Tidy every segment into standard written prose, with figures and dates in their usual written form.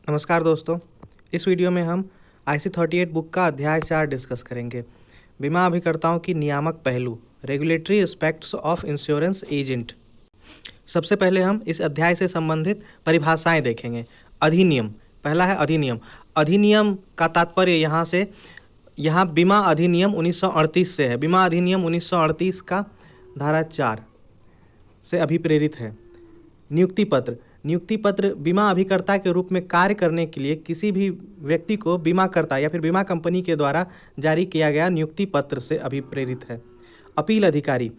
नमस्कार दोस्तों, इस वीडियो में हम IC38 बुक का अध्याय 4 डिस्कस करेंगे। बीमा अभिकर्ताओं की नियामक पहलू, regulatory aspects of insurance agent. सबसे पहले हम इस अध्याय से संबंधित परिभाषाएं देखेंगे। अधिनियम, पहला है अधिनियम। अधिनियम का तात्पर्य यहाँ बीमा अधिनियम 1938 से है। बीमा अधिनियम 1938 का धारा 4 से अभिप्रेरित है। नियुक्ति पत्र, नियुक्ति पत्र बीमा अभिकर्ता के रूप में कार्य करने के लिए किसी भी व्यक्ति को बीमाकर्ता या फिर बीमा कंपनी के द्वारा जारी किया गया नियुक्ति पत्र से अभिप्रेरित है। अपील अधिकारी,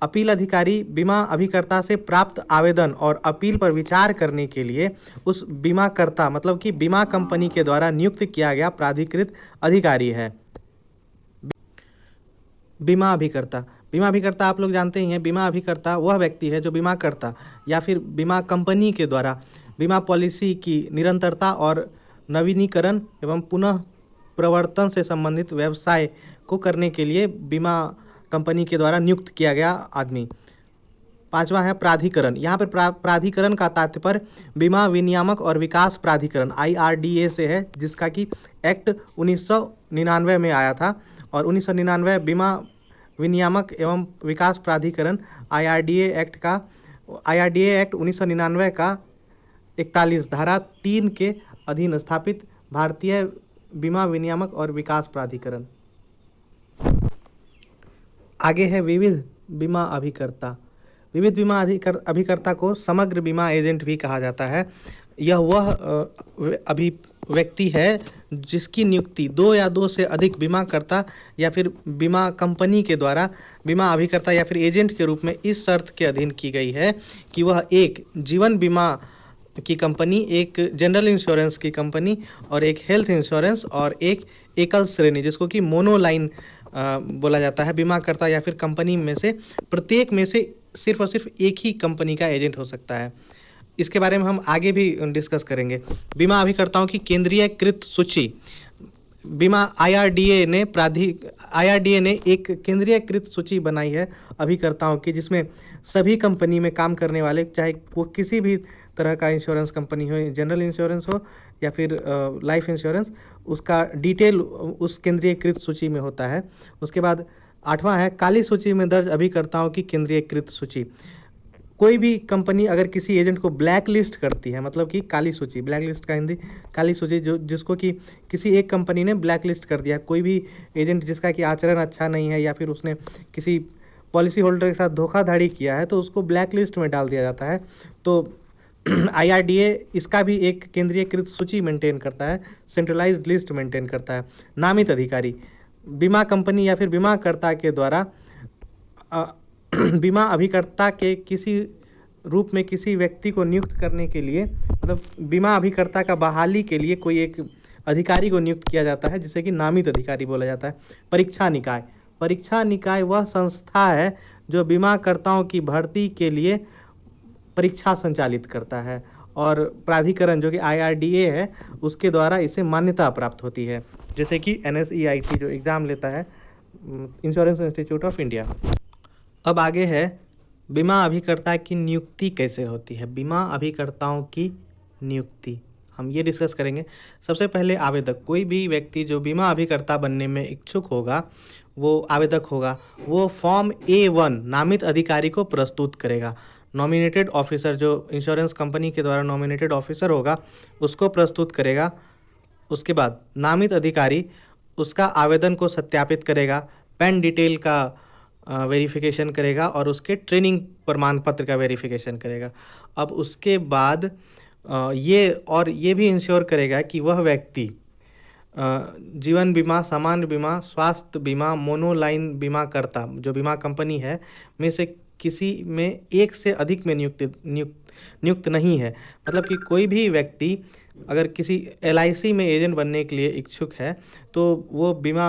अपील अधिकारी बीमा अभिकर्ता से प्राप्त आवेदन और अपील पर विचार करने के लिए उस बीमाकर्ता मतलब कि बीमा कंपनी के द्वारा नियुक्त किया गया प्राधिकृत अधिकारी है। बीमा अभिकर्ता, बीमा अभिकर्ता आप लोग जानते ही हैं। बीमा अभिकर्ता वह व्यक्ति है जो बीमाकर्ता या फिर बीमा कंपनी के द्वारा बीमा पॉलिसी की निरंतरता और नवीनीकरण एवं पुनः प्रवर्तन से संबंधित व्यवसाय को करने के लिए बीमा कंपनी के द्वारा नियुक्त किया गया आदमी। पांचवा है प्राधिकरण। यहाँ पर प्राधिकरण का तात्पर्य बीमा विनियामक और विकास प्राधिकरण IRDA से है, जिसका कि एक्ट 1999 में आया था। और 1999 बीमा विनियामक एवं विकास प्राधिकरण IRDA एक्ट 1999 का 41 धारा 3 के अधीन स्थापित भारतीय बीमा विनियामक और विकास प्राधिकरण। आगे है विविध बीमा अभिकर्ता। विविध बीमा अभिकर्ता को समग्र बीमा एजेंट भी कहा जाता है। यह वह व्यक्ति है जिसकी नियुक्ति दो या दो से अधिक बीमाकर्ता या फिर बीमा कंपनी के द्वारा बीमा अभिकर्ता या फिर एजेंट के रूप में इस शर्त के अधीन की गई है कि वह एक जीवन बीमा की कंपनी, एक जनरल इंश्योरेंस की कंपनी और एक हेल्थ इंश्योरेंस और एक एकल श्रेणी जिसको कि मोनोलाइन बोला जाता है बीमाकर्ता या फिर कंपनी में से प्रत्येक में से सिर्फ और सिर्फ एक ही कंपनी का एजेंट हो सकता है। इसके बारे में हम आगे भी डिस्कस करेंगे। बीमा अभिकर्ताओं की केंद्रीयकृत सूची, बीमा IRDA ने एक केंद्रीयकृत सूची बनाई है अभिकर्ताओं की, जिसमें सभी कंपनी में काम करने वाले, चाहे वो किसी भी तरह का इंश्योरेंस कंपनी हो, जनरल इंश्योरेंस हो या फिर लाइफ इंश्योरेंस, उसका डिटेल उस केंद्रीयकृत सूची में होता है। उसके बाद 8वां है काली सूची में दर्ज अभिकर्ताओं की केंद्रीयकृत सूची। कोई भी कंपनी अगर किसी एजेंट को ब्लैक लिस्ट करती है, मतलब कि काली सूची, ब्लैक लिस्ट का हिंदी काली सूची, जिसको कि किसी एक कंपनी ने ब्लैक लिस्ट कर दिया, कोई भी एजेंट जिसका कि आचरण अच्छा नहीं है या फिर उसने किसी पॉलिसी होल्डर के साथ धोखाधड़ी किया है, तो उसको ब्लैक लिस्ट में डाल दिया जाता है। तो IRDA इसका भी एक केंद्रीयकृत सूची मेंटेन करता है, सेंट्रलाइज्ड लिस्ट मेंटेन करता है। नामित अधिकारी, बीमा कंपनी या फिर बीमाकर्ता के द्वारा बीमा अभिकर्ता के किसी रूप में किसी व्यक्ति को नियुक्त करने के लिए, मतलब बीमा अभिकर्ता का बहाली के लिए कोई एक अधिकारी को नियुक्त किया जाता है, जिसे कि नामित अधिकारी बोला जाता है। परीक्षा निकाय, परीक्षा निकाय वह संस्था है जो बीमाकर्ताओं की भर्ती के लिए परीक्षा संचालित करता है और प्राधिकरण जो कि IRDA है उसके द्वारा इसे मान्यता प्राप्त होती है, जैसे कि NSEIT जो एग्ज़ाम लेता है, इंश्योरेंस इंस्टीट्यूट ऑफ इंडिया। अब आगे है बीमा अभिकर्ता की नियुक्ति कैसे होती है। बीमा अभिकर्ताओं की नियुक्ति हम ये डिस्कस करेंगे। सबसे पहले आवेदक, कोई भी व्यक्ति जो बीमा अभिकर्ता बनने में इच्छुक होगा, वो आवेदक होगा, वो फॉर्म A1 नामित अधिकारी को प्रस्तुत करेगा। नॉमिनेटेड ऑफिसर, जो इंश्योरेंस कंपनी के द्वारा नॉमिनेटेड ऑफिसर होगा, उसको प्रस्तुत करेगा। उसके बाद नामित अधिकारी उसका आवेदन को सत्यापित करेगा, पेन डिटेल का वेरिफिकेशन करेगा और उसके ट्रेनिंग प्रमाण पत्र का वेरिफिकेशन करेगा। अब उसके बाद ये भी इंश्योर करेगा कि वह व्यक्ति जीवन बीमा, सामान्य बीमा, स्वास्थ्य बीमा, मोनोलाइन बीमाकर्ता जो बीमा कंपनी है में से किसी में एक से अधिक में नियुक्त नहीं है। मतलब कि कोई भी व्यक्ति अगर किसी LIC में एजेंट बनने के लिए इच्छुक है तो वो बीमा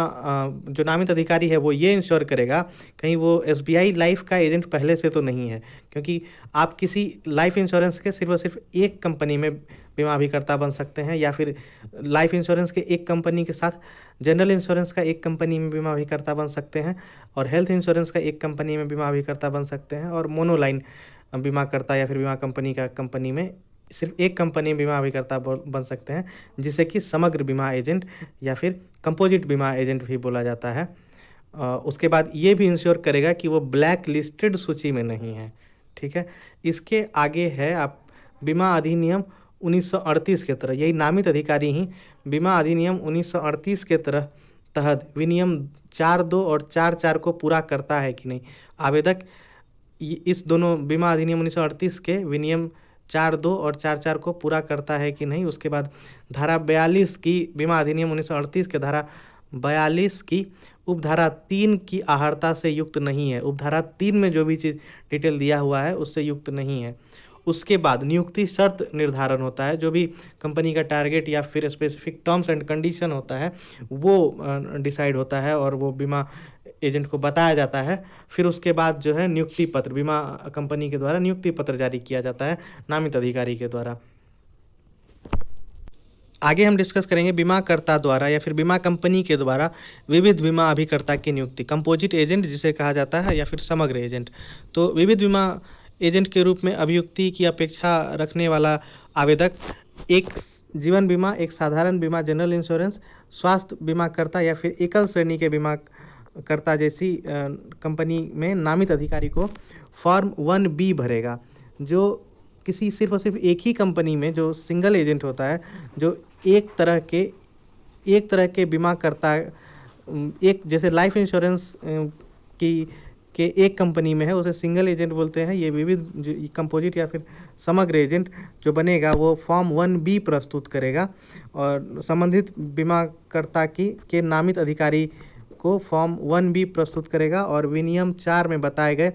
जो नामित अधिकारी है वो ये इंश्योर करेगा कहीं वो SBI लाइफ का एजेंट पहले से तो नहीं है, क्योंकि आप किसी लाइफ इंश्योरेंस के सिर्फ और सिर्फ एक कंपनी में बीमा अभिकर्ता बन सकते हैं, या फिर लाइफ इंश्योरेंस के एक कंपनी के साथ जनरल इंश्योरेंस का एक कंपनी में बीमा अभिकर्ता बन सकते हैं, और हेल्थ इंश्योरेंस का एक कंपनी में बीमा अभिकर्ता बन सकते हैं, और मोनोलाइन बीमाकर्ता या फिर बीमा कंपनी में सिर्फ एक कंपनी बीमा अभिकर्ता बन सकते हैं, जिसे कि समग्र बीमा एजेंट या फिर कंपोजिट बीमा एजेंट भी बोला जाता है। उसके बाद ये भी इंश्योर करेगा कि वो ब्लैक लिस्टेड सूची में नहीं है। ठीक है, इसके आगे है आप बीमा अधिनियम 1938 के तरह, यही नामित अधिकारी ही बीमा अधिनियम 1938 के तहत विनियम 4.2 और 4.4 को पूरा करता है कि नहीं। आवेदक इस दोनों बीमा अधिनियम 1938 के विनियम 4.2 और 4.4 को पूरा करता है कि नहीं। उसके बाद धारा 42 की बीमा अधिनियम 1938 के धारा 42 की उपधारा 3 की आहर्ता से युक्त नहीं है। उपधारा 3 में जो भी चीज़ डिटेल दिया हुआ है उससे युक्त नहीं है। उसके बाद नियुक्ति शर्त निर्धारण होता है, जो भी कंपनी का टारगेट या फिर स्पेसिफिक टर्म्स एंड कंडीशन होता है वो डिसाइड होता है और वो बीमा एजेंट को बताया जाता है। फिर उसके बाद जो है नियुक्ति पत्र, बीमा कंपनी के द्वारा नियुक्ति पत्र जारी किया जाता है नामित अधिकारी के द्वारा। आगे हम डिस्कस करेंगे बीमाकर्ता द्वारा या फिर बीमा कंपनी के द्वारा विविध बीमा अभिकर्ता की नियुक्ति, कंपोजिट एजेंट जिसे कहा जाता है या फिर समग्र एजेंट। तो विविध बीमा एजेंट के रूप में अभियुक्ति की अपेक्षा रखने वाला आवेदक एक जीवन बीमा, एक साधारण बीमा जनरल इंश्योरेंस, स्वास्थ्य बीमाकर्ता या फिर एकल श्रेणी के बीमाकर्ता जैसी कंपनी में नामित अधिकारी को फॉर्म 1B भरेगा। जो किसी सिर्फ और सिर्फ एक ही कंपनी में जो सिंगल एजेंट होता है, जो एक तरह के बीमाकर्ता, एक जैसे लाइफ इंश्योरेंस के एक कंपनी में है, उसे सिंगल एजेंट बोलते हैं। ये विविध कंपोजिट या फिर समग्र एजेंट जो बनेगा वो फॉर्म 1B प्रस्तुत करेगा और संबंधित बीमाकर्ता के नामित अधिकारी को फॉर्म 1B प्रस्तुत करेगा और विनियम 4 में बताए गए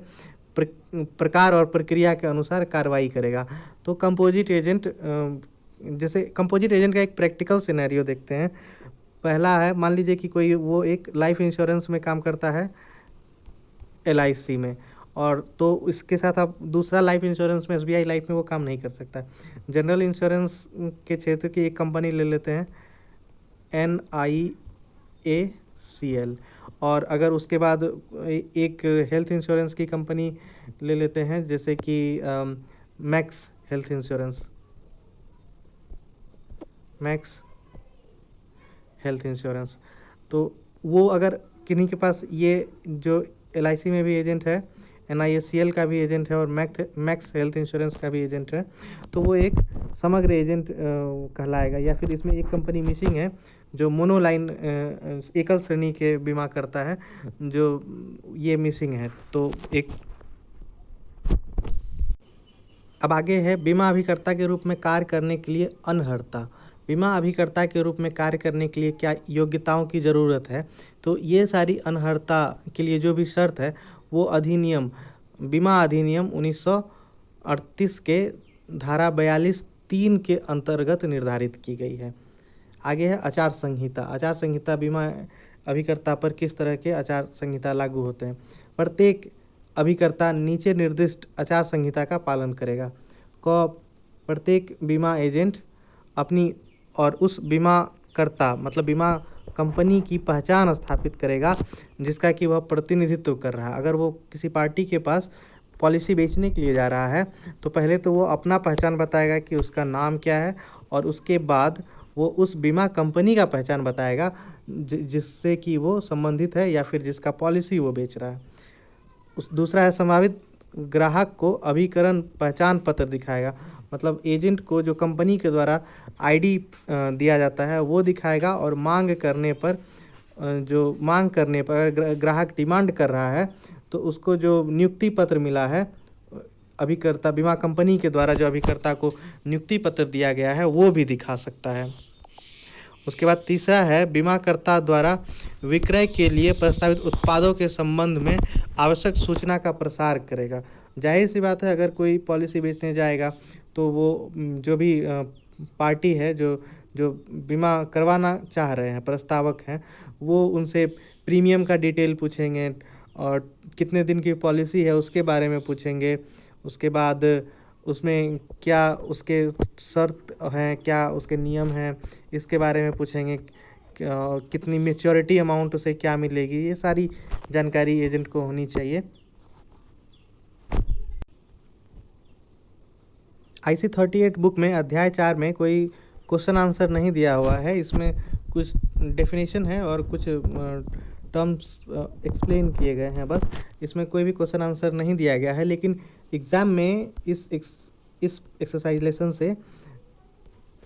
प्रकार और प्रक्रिया के अनुसार कार्रवाई करेगा। तो कंपोजिट एजेंट, जैसे कंपोजिट एजेंट का एक प्रैक्टिकल सिनेरियो देखते हैं। पहला है, मान लीजिए कि कोई वो एक लाइफ इंश्योरेंस में काम करता है LIC में, और तो इसके साथ आप दूसरा लाइफ इंश्योरेंस में SBI लाइफ में वो काम नहीं कर सकता। जनरल इंश्योरेंस के क्षेत्र की एक कंपनी ले लेते हैं NIACL, और अगर उसके बाद एक हेल्थ इंश्योरेंस की कंपनी ले लेते हैं जैसे कि मैक्स हेल्थ इंश्योरेंस। तो वो अगर किन्हीं के पास ये जो LIC में भी एजेंट है, NIACL का भी एजेंट है और मैक्स हेल्थ इंश्योरेंस का भी एजेंट है, तो वो एक समग्र एजेंट कहलाएगा। या फिर इसमें एक कंपनी मिसिंग है जो मोनोलाइन एकल श्रेणी के बीमा करता है, जो ये मिसिंग है। तो एक अब आगे है बीमा अभिकर्ता के रूप में कार्य करने के लिए अनर्हता। बीमा अभिकर्ता के रूप में कार्य करने के लिए क्या योग्यताओं की ज़रूरत है। तो ये सारी अनर्हता के लिए जो भी शर्त है वो बीमा अधिनियम 1938 के धारा 42(3) के अंतर्गत निर्धारित की गई है। आगे है आचार संहिता। आचार संहिता, बीमा अभिकर्ता पर किस तरह के आचार संहिता लागू होते हैं। प्रत्येक अभिकर्ता नीचे निर्दिष्ट आचार संहिता का पालन करेगा। प्रत्येक बीमा एजेंट अपनी और उस बीमाकर्ता मतलब बीमा कंपनी की पहचान स्थापित करेगा जिसका कि वह प्रतिनिधित्व कर रहा है। अगर वो किसी पार्टी के पास पॉलिसी बेचने के लिए जा रहा है तो पहले तो वो अपना पहचान बताएगा कि उसका नाम क्या है, और उसके बाद वो उस बीमा कंपनी का पहचान बताएगा जिससे कि वो संबंधित है या फिर जिसका पॉलिसी वो बेच रहा है। दूसरा है संभावित ग्राहक को अभिकरण पहचान पत्र दिखाएगा। मतलब एजेंट को जो कंपनी के द्वारा ID दिया जाता है वो दिखाएगा, और मांग करने पर अगर ग्राहक डिमांड कर रहा है तो उसको जो नियुक्ति पत्र मिला है अभिकर्ता बीमा कंपनी के द्वारा, जो अभिकर्ता को नियुक्ति पत्र दिया गया है वो भी दिखा सकता है। उसके बाद तीसरा है बीमाकर्ता द्वारा विक्रय के लिए प्रस्तावित उत्पादों के संबंध में आवश्यक सूचना का प्रसार करेगा। जाहिर सी बात है, अगर कोई पॉलिसी बेचने जाएगा तो वो जो भी पार्टी है जो बीमा करवाना चाह रहे हैं, प्रस्तावक हैं, वो उनसे प्रीमियम का डिटेल पूछेंगे और कितने दिन की पॉलिसी है उसके बारे में पूछेंगे। उसके बाद उसमें क्या उसके शर्त हैं, क्या उसके नियम हैं, इसके बारे में पूछेंगे। कितनी मैच्योरिटी अमाउंट उसे क्या मिलेगी, ये सारी जानकारी एजेंट को होनी चाहिए। IC 38 बुक में अध्याय 4 में कोई क्वेश्चन आंसर नहीं दिया हुआ है। इसमें कुछ डेफिनेशन है और कुछ टर्म्स एक्सप्लेन किए गए हैं बस। इसमें कोई भी क्वेश्चन आंसर नहीं दिया गया है, लेकिन एग्ज़ाम में इस एक्सरसाइज लेसन से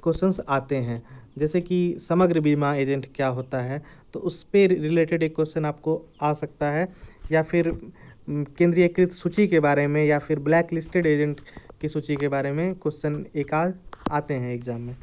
क्वेश्चंस आते हैं। जैसे कि समग्र बीमा एजेंट क्या होता है, तो उस पे रिलेटेड एक क्वेश्चन आपको आ सकता है, या फिर केंद्रीयकृत सूची के बारे में, या फिर ब्लैक लिस्टेड एजेंट की सूची के बारे में क्वेश्चन एक आध आते हैं एग्जाम में।